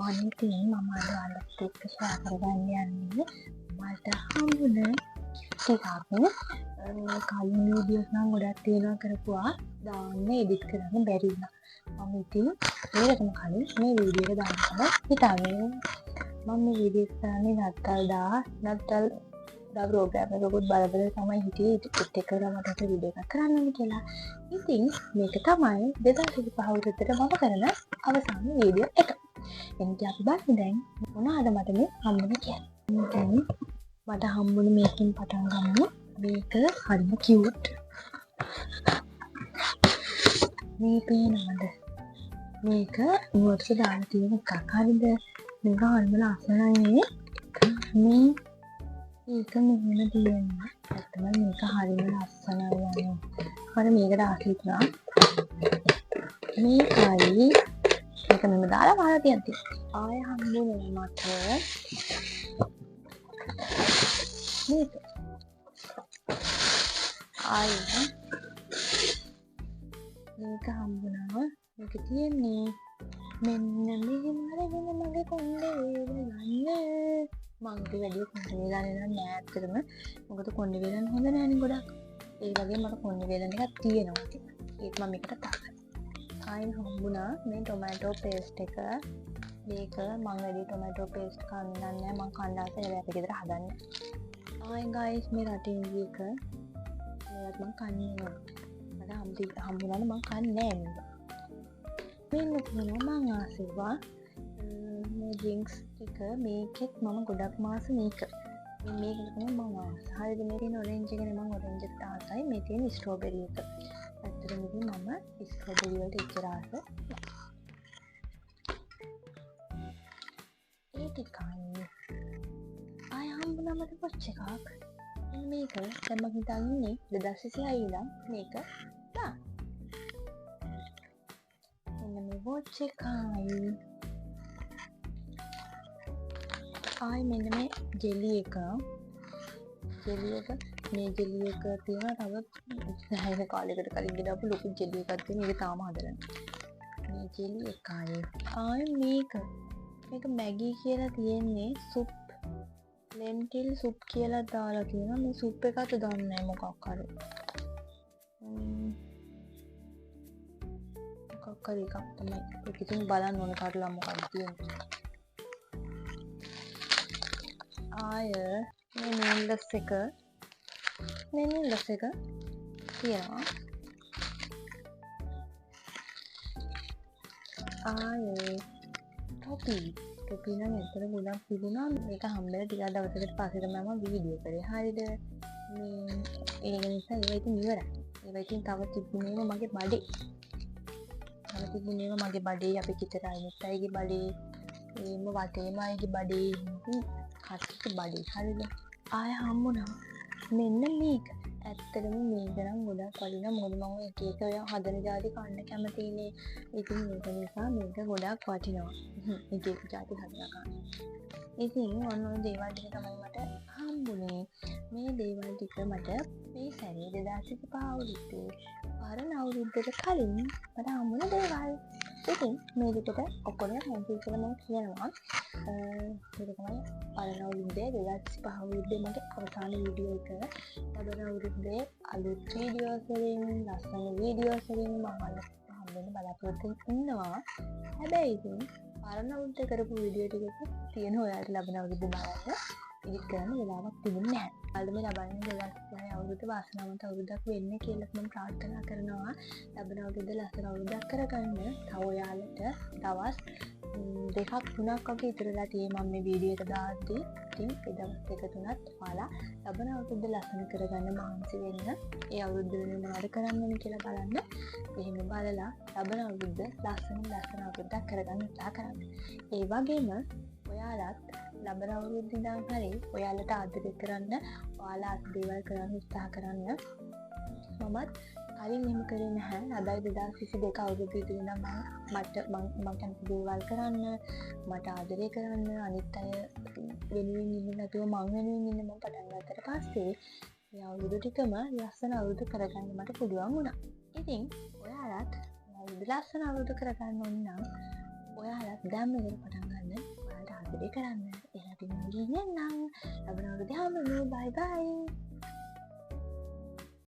අනිතින් මම අද ඔයාලත් එක්ක ෂෙයා කරගන්න යන්නේ මට හම්බුන ටිකක් කලින් වීඩියෝස් නම් ගොඩක් තියෙනවා කරපුවා දාන්න එඩිට් කරන්න බැරි වුණා. මම ඉතින් ඒකටම කලින් මේ වීඩියෝ එක දාන්න හිතාගෙන මම මේ වීඩියෝ එක කරන්නේ නත්තල් ප්‍රෝග්‍රෑම් එකකුත් බල තමයි හිටියේ ඒත් එක්කලා මට වීඩියෝ එකක් කරන්න ඕනේ කියලා. ඉතින් මේක තමයි 2025 විතර මම කරන අවසාන වීඩියෝ එක. එනිට අපි බලමු දැන් මොනවාද මට මේ හම්බුනේ කියලා. දැන් මට හම්බුනේ මේකෙන් පටන් ගමු. මේක හරිම කියුට්. මේ පේනවද? මේක නුවරට දාලා තියෙන එකක්. හරිද? මේක හරිම ලස්සනයි. මේක මෙහෙම තියෙනවා. ඇත්තම මේක හරිම ලස්සනයි යන්නේ. මම මේකට ආසයි තුනා. මේකයි මේක මෙහෙම දාලා වහලා තියන්ති. ආය හම්බුනේ මට මේක. ආය මේක හම්බුණා. මේක තියෙන්නේ මෙන්න මෙහෙම අරගෙන මගේ කොණ්ඩේ වේලන්නේ. මං ඉතින් වැඩි කොණ්ඩේ වේලන්නේ නැහැ ඇත්තටම. මොකද කොණ්ඩේ වේලන්න හොඳ නැහැනේ ගොඩක්. ඒ වගේ මට කොණ්ඩේ වේලන්න එකක් තියෙනවා ඉතින්. ඒක මම මේකට තාක්කයි. ආයෙත් හම්බුණා මේ ටොමැටෝ පේස්ට් එක. මේක මම වැඩි ටොමැටෝ පේස්ට් කන්නේ නැහැ. මං කන්න ආසයි ඒවා අපි ගෙදර හදන්නේ. ආයෙත් ගයිස් මේ රටින් එක මේවත් මං කන්නේ නැහැ. මට හම්බුණානේ මං කන්නේ නැහැ මේක. මෙන්න තියෙනවා මං ආසෙවා මේ ඩ්‍රින්ක්ස් ටික. මේකෙත් මම ගොඩක් මාස මේක. මේක තමයි මම ආස. හරිද? මේ තියෙන ඔරෙන්ජ් එකනේ මම ඔරෙන්ජ් එකට ආසයි. මේ තියෙන ස්ට්‍රෝබෙරි එක. ඇත්තටම ඉතින් මම ස්ට්‍රෝබෙරි වලට එච්චර ආස නැහැ. ඒ ටිකයි. ආය හම්බුණා මට පොච් එකක්. මේක දැන් මම හිතන්නේ 2026 ඉඳන් මේක තා. එන්න මේ වොච් එකයි. ආයි මෙන්න මේ ජෙලි එක. මේ ජෙලි එක තියෙනවා තව සෑහෙන කාලයකට කලින් ගෙනාපු ලොකු ජෙලි එකක් තියෙන. ඒක තාම හදලා නැහැ. මේ ජෙලි එකයි. ආයි මේක මැගි කියලා තියෙන්නේ සුප්. ලෙන්ටිල් සුප් කියලා දාලා තියෙනවා. මේ සුප් එකත් දන්නේ නැහැ මොකක් හරි. මොකක් හරි එකක් තමයි. ඒක ඉතින් බලන්න ඕන කරලා මොකක්ද තියෙන්නේ. ආය මේ නීල්ලස් එක තියෙනවා. ආය ටොපි නම් ඇත්තට ගොඩක් තිබුණා. මේක හම්බෙලා ටිකක් දවසකට පස්සේ තමයි මම වීඩියෝ කරේ. හරිද? ඒක නිසා ඒවා ඉතින් ඉවරයි. ඒවා ඉතින් තව තිබුණේම මගේ බඩේ. අපි කිතර අයිත් අයගේ බඩේ. ඒම වටේම අයගේ බඩේ. කට්ටි බඩේ. හරිද? ආය හම්බුණා මෙන්න මේක. ඇත්තටම මේක නම් ගොඩක් වටිනවා. මොකද මම එක එක ඔය හදන જાති කන්න කැමතිනේ. ඉතින් ඒක නිසා මේක ගොඩක් වටිනවා. එක එක જાති හදලා ගන්න. ඉතින් ඔන්න ඔය දේවල් ටික තමයි මට හම්බුනේ. මේ දේවල් ටික මට මේ සැරේ 2025 අවුරුද්දේ පරණ අවුරුද්දට කලින් මට හම්බුන දේවල්. ඉතින් මේ දෙකට ඔක්කොම හැන්සි කියලා මම කියනවා. ඒක තමයි පරණ අවුරුද්දේ 2025 අවුරුද්දේ මගේ අවසාන වීඩියෝ එක. ලබන අවුරුද්දේ අලුත් වීඩියෝස් වලින් ලස්සන වීඩියෝස් වලින් මම හම්බෙන්න බලාපොරොත්තු ඉන්නවා. හැබැයි ඉතින් පරණ අවුරුද්දේ කරපු වීඩියෝ ටිකක් තියෙන ඔයාලට ලබන අවුරුද්දේ බලන්න එඩිට් කරන්න වෙලාවක් තිබුණේ නැහැ. අද මේ ලබන්නේ 2026 අවුරුද්ද වාසනාවන්ත අවුරුද්දක් වෙන්න කියලා මම ප්‍රාර්ථනා කරනවා. ලබන අවුරුද්ද ලස්සන අවුරුද්දක් කරගන්න. තව ඔයාලට දවස් 2ක් 3ක් වගේ ඉතුරුලා තියෙනවා මම මේ වීඩියෝ එක දාද්දී. ඉතින් ඒ දවස් 2 3ක් ඔයාලා ලබන අවුරුද්ද ලස්සන කරගන්න මහන්සි වෙන්න. ඒ අවුරුද්ද වෙනුවෙන් මොනවද කරන්න ඕනේ කියලා බලන්න. එහෙම බලලා ලබන අවුරුද්ද ලස්සන අවුරුද්දක් කරගන්න උත්සාහ කරන්න. ඒ වගේම ඔයාලත් ලබන අවුරුද්ද ඉඳන් හරි ඔයාලට ආදරය කරන්න, ඔයාලා දේවල් කරන්න උත්සාහ කරන්න. මමත් කලින් එහෙම කරේ නැහැ. හැබැයි 2022 අවුරුද්ද ඉඳන් මට කැමති දේවල් කරන්න, මට ආදරය කරන්න, අනිත් අය වෙනුවෙන් ඉන්න නැතුව මං වෙනුවෙන් ඉන්න මම පටන් ගත්තට පස්සේ මේ අවුරුදු ටිකම ලස්සන අවුරුදු කරගන්න මට පුළුවන් වුණා. ඉතින් ඔයාලත් ලස්සන අවුරුදු කරගන්න ඕන නම් ඔයාලත් දැන් මෙතන පටන් ගන්න වැඩේ කරන්න. එහෙනම් ඉතින් මම ගිහින් එන්නම්. ලබන අවුරුද්දේ හම්බෙමු. බයි බයි.